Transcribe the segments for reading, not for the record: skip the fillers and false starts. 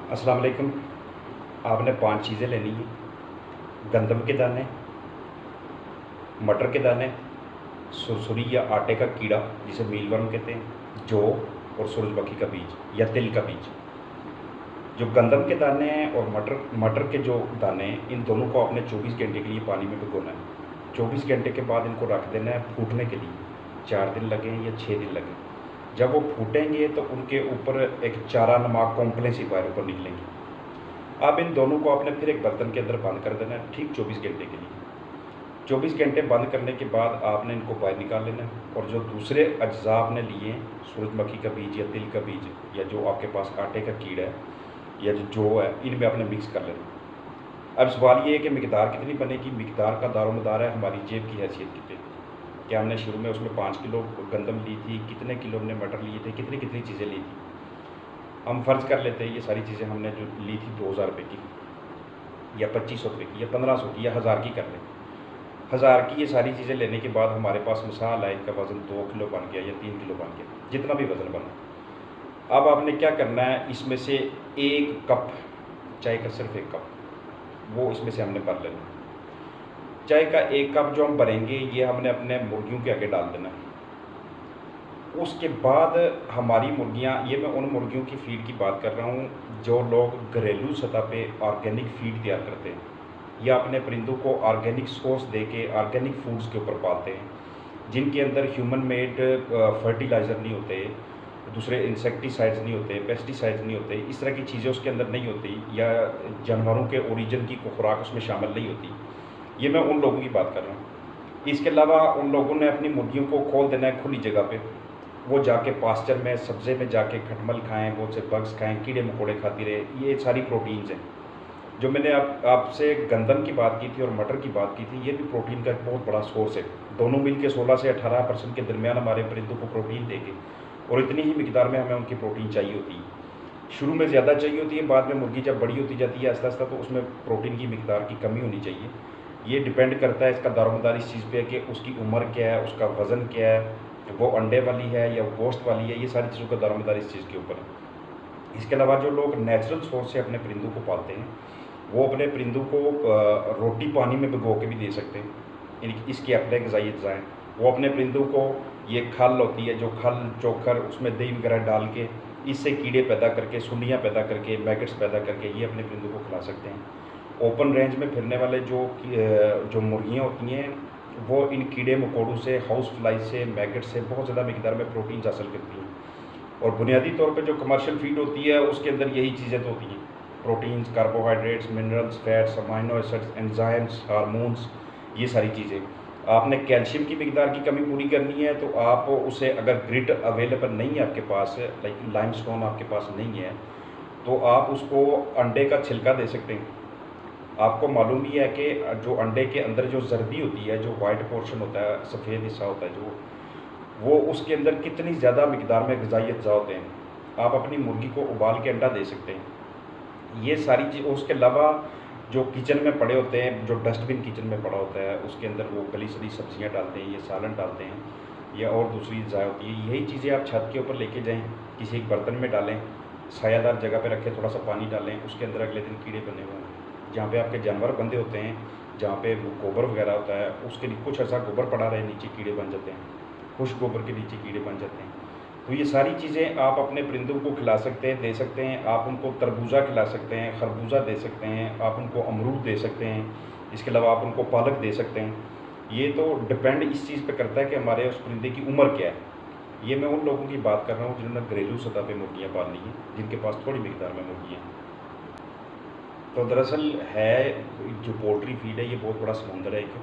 अस्सलाम वालेकुम। आपने 5 चीज़ें लेनी हैं। गंदम के दाने, मटर के दाने, सुरसुरी या आटे का कीड़ा जिसे मीलवर्म कहते हैं, जौ और सूरजमुखी का बीज या तिल का बीज। जो गंदम के दाने हैं और मटर मटर के जो दाने हैं, इन दोनों को आपने 24 घंटे के लिए पानी में भिगोना है। 24 घंटे के बाद इनको रख देना है फूटने के लिए। 4 दिन लगें या 6 दिन लगें। जब वो फूटेंगे तो उनके ऊपर एक चारा नुमा कॉम्प्लेन सी बाहर ऊपर निकलेंगी। अब इन दोनों को आपने फिर एक बर्तन के अंदर बंद कर देना है ठीक 24 घंटे के लिए। 24 घंटे बंद करने के बाद आपने इनको बाहर निकाल लेना है और जो दूसरे अज्जा आपने लिए हैं, सूरजमुखी का बीज या तिल का बीज या जो आपके पास आटे का कीड़ा है या जो जौ है, इनमें आपने मिक्स कर लेना। अब सवाल ये है कि मिकदार कितनी बनेगी। मिकदार का दारोमदार है हमारी जेब की हैसियत की पे। क्या हमने शुरू में उसमें 5 किलो गंदम ली थी, कितने किलो हमने मटर लिए थे, कितनी कितनी चीज़ें ली थी। हम फ़र्ज़ कर लेते हैं ये सारी चीज़ें हमने जो ली थी 2000 रुपये की या 2500 रुपये की या 1500 की या 1000 की कर लें। 1000 की ये सारी चीज़ें लेने के बाद हमारे पास मिसाल है इनका वज़न 2 किलो बन गया या 3 किलो बन गया, जितना भी वज़न बना। अब आपने क्या करना है, इसमें से 1 कप चाय का, सिर्फ 1 कप वो इसमें से हमने भर लेना। चाय का 1 कप जो हम भरेंगे ये हमने अपने मुर्गियों के आगे डाल देना है। उसके बाद हमारी मुर्गियाँ, ये मैं उन मुर्गियों की फ़ीड की बात कर रहा हूँ जो लोग घरेलू सतह पे ऑर्गेनिक फ़ीड तैयार करते हैं या अपने परिंदों को ऑर्गेनिक सोर्स दे के ऑर्गेनिक फूड्स के ऊपर पालते हैं, जिनके अंदर ह्यूमन मेड फर्टिलाइज़र नहीं होते, दूसरे इंसेक्टिसाइड्स नहीं होते, पेस्टिसाइड्स नहीं होते, इस तरह की चीज़ें उसके अंदर नहीं होती या जानवरों के ओरिजिन की खुराक उसमें शामिल नहीं होती। ये मैं उन लोगों की बात कर रहा हूँ। इसके अलावा उन लोगों ने अपनी मुर्गियों को खोल देना है खुली जगह पे। वो जाके पास्चर में, सब्ज़े में जाके खटमल खाएँ, बहुत से बग्स खाएँ, कीड़े मकोड़े खाती रहे। ये सारी प्रोटीन्स हैं। जो मैंने आपसे गंदम की बात की थी और मटर की बात की थी, ये भी प्रोटीन का एक बहुत बड़ा सोर्स है। दोनों मिल के 16 से 18% के दरमियान हमारे परिंदों को प्रोटीन देंगे और इतनी ही मिकदार में हमें उनकी प्रोटीन चाहिए होती है। शुरू में ज़्यादा चाहिए होती है, बाद में मुर्गी जब बड़ी होती जाती है आहिस्ता आहिस्ता, तो उसमें प्रोटीन की मिकदार की कमी होनी चाहिए। ये डिपेंड करता है, इसका दारोमदार इस चीज़ पे है कि उसकी उम्र क्या है, उसका वज़न क्या है, वो अंडे वाली है या गोश्त वाली है। ये सारी चीज़ों का दारोमदार इस चीज़ के ऊपर है। इसके अलावा जो लोग नेचुरल सोर्स से अपने परिंदों को पालते हैं, वो अपने परिंदों को रोटी पानी में भिगो के भी दे सकते हैं। इसके अपने ग़िज़ाई अज्जा हैं। वो अपने परिंदों को, ये खल होती है जो खल चोकर, उसमें दही वगैरह डाल के इससे कीड़े पैदा करके, सुंडियाँ पैदा करके, मैगट्स पैदा करके ये अपने परिंदों को खिला सकते हैं। ओपन रेंज में फिरने वाले जो मुर्गियाँ होती हैं, वो इन कीड़े मकोड़ों से, हाउस फ्लाई से, मैगट से बहुत ज़्यादा मिकदार में प्रोटीन हासिल करती हैं। और बुनियादी तौर पे जो कमर्शियल फीड होती है उसके अंदर यही चीज़ें तो होती हैं, proteins, carbohydrates, minerals, fats, amino acids, enzymes, hormones, ये सारी चीज़ें। आपने कैल्शियम की मिकदार की कमी पूरी करनी है तो आप उसे, अगर ग्रिट अवेलेबल नहीं है आपके पास, लाइक लाइमस्टोन आपके पास नहीं है, तो आप उसको अंडे का छिलका दे सकते हैं। आपको मालूम ही है कि जो अंडे के अंदर जो जर्दी होती है, जो वाइट पोर्शन होता है, सफ़ेद हिस्सा होता है जो, वो उसके अंदर कितनी ज़्यादा मिकदार में ग़िज़ाई अज्जा होते हैं। आप अपनी मुर्गी को उबाल के अंडा दे सकते हैं। ये सारी चीज़, उसके अलावा जो किचन में पड़े होते हैं, जो डस्टबिन किचन में पड़ा होता है, उसके अंदर वो गली सड़ी सब्ज़ियाँ डालते हैं या सालन डालते हैं या और दूसरी ज़ाय होती है। यही चीज़ें आप छत के ऊपर लेके जाएँ, किसी एक बर्तन में डालें, सायादार जगह पे रखें, थोड़ा सा पानी डालें, उसके अंदर अगले दिन कीड़े बने हुए हैं। जहाँ पे आपके जानवर बंधे होते हैं, जहाँ पे वो गोबर वगैरह होता है, उसके लिए कुछ ऐसा गोबर पड़ा रहे, नीचे कीड़े बन जाते हैं, खुश गोबर के नीचे कीड़े बन जाते हैं। तो ये सारी चीज़ें आप अपने परिंदों को खिला सकते हैं, दे सकते हैं। आप उनको तरबूजा खिला सकते हैं, खरबूजा दे सकते हैं, आप उनको अमरूद दे सकते हैं। इसके अलावा आप उनको पालक दे सकते हैं। ये तो डिपेंड इस चीज़ पे करता है कि हमारे उस परिंदे की उम्र क्या है। ये मैं उन लोगों की बात कर रहा हूँ जिन्होंने घरेलू सतह पे मुर्गियाँ पालनी हैं, जिनके पास थोड़ी मिकदार में मुर्गियाँ हैं। तो दरअसल है, जो पोल्ट्री फीड है ये बहुत बड़ा समुंदर है। एक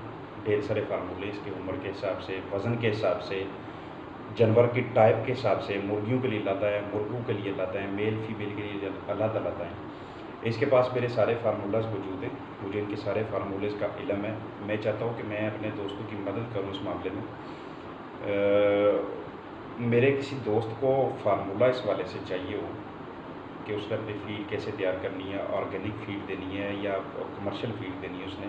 ढेर सारे फार्मूले इसकी उम्र के हिसाब से, वज़न के हिसाब से, जानवर की टाइप के हिसाब से, मुर्गियों के लिए लाता है, मुर्गों के लिए लाता है, मेल फीमेल के लिए अलग लाता है। इसके पास मेरे सारे फार्मूलाज मौजूद हैं, मुझे इनके सारे फार्मूलेज़ का इल्म है। मैं चाहता हूँ कि मैं अपने दोस्तों की मदद करूँ इस मामले में। मेरे किसी दोस्त को फार्मूला इस वाले से चाहिए हो कि उसने अपनी फ़ीड कैसे तैयार करनी है, ऑर्गेनिक फ़ीड देनी है या कमर्शियल फ़ीड देनी है उसने,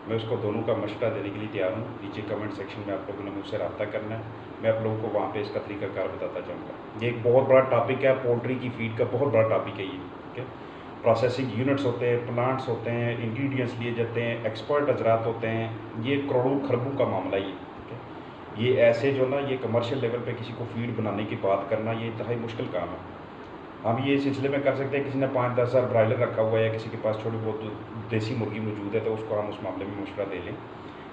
मैं उसको दोनों का मशवरा देने के लिए तैयार हूँ। नीचे कमेंट सेक्शन में आप लोगों ने मुझसे रब्ता करना है, मैं आप लोगों को वहाँ पे इसका तरीकाकार बताता जाऊँगा। ये एक बहुत बड़ा टॉपिक है, पोल्ट्री की फ़ीड का बहुत बड़ा टॉपिक है ये, ठीक है। प्रोसेसिंग यूनिट्स होते हैं, प्लांट्स होते हैं, इंग्रेडिएंट्स लिए जाते हैं, एक्सपर्ट हजरात होते हैं, ये करोड़ों खरबों का मामला ही है, ठीक है। ये ऐसे जो ना ये कमर्शियल लेवल पे किसी को फीड बनाने की बात करना ये इंतहाई मुश्किल काम है। हम ये सिलसिले में कर सकते हैं, किसी ने 5-10 हज़ार ब्रायलर रखा हुआ है या किसी के पास थोड़ी बहुत देसी मुर्गी मौजूद है तो उसको हम उस मामले में मशवरा दे लें।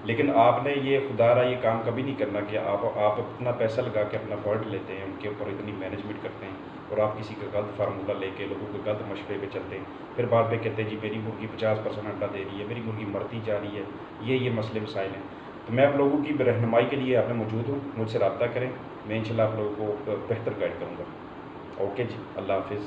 लेकिन आपने ये खुदारा ये काम कभी नहीं करना कि आप इतना पैसा लगा के अपना बर्ड लेते हैं, उनके ऊपर इतनी मैनेजमेंट करते हैं और आप किसी का गलत फार्मूला लेके लोगों के गलत मशवरे पे चलते हैं, फिर बाद में कहते हैं जी मेरी मुर्गी 50% अंडा दे रही है, मेरी मुर्गी मरती जा रही है, ये मसले मसाइल हैं। तो मैं आप लोगों की रहनुमाई के लिए यहाँ पे मौजूद हूँ, मुझसे रब्ता करें, मैं इंशाल्लाह आप लोगों को बेहतर गाइड करूँगा। ओके जी, अल्लाह हाफिज़।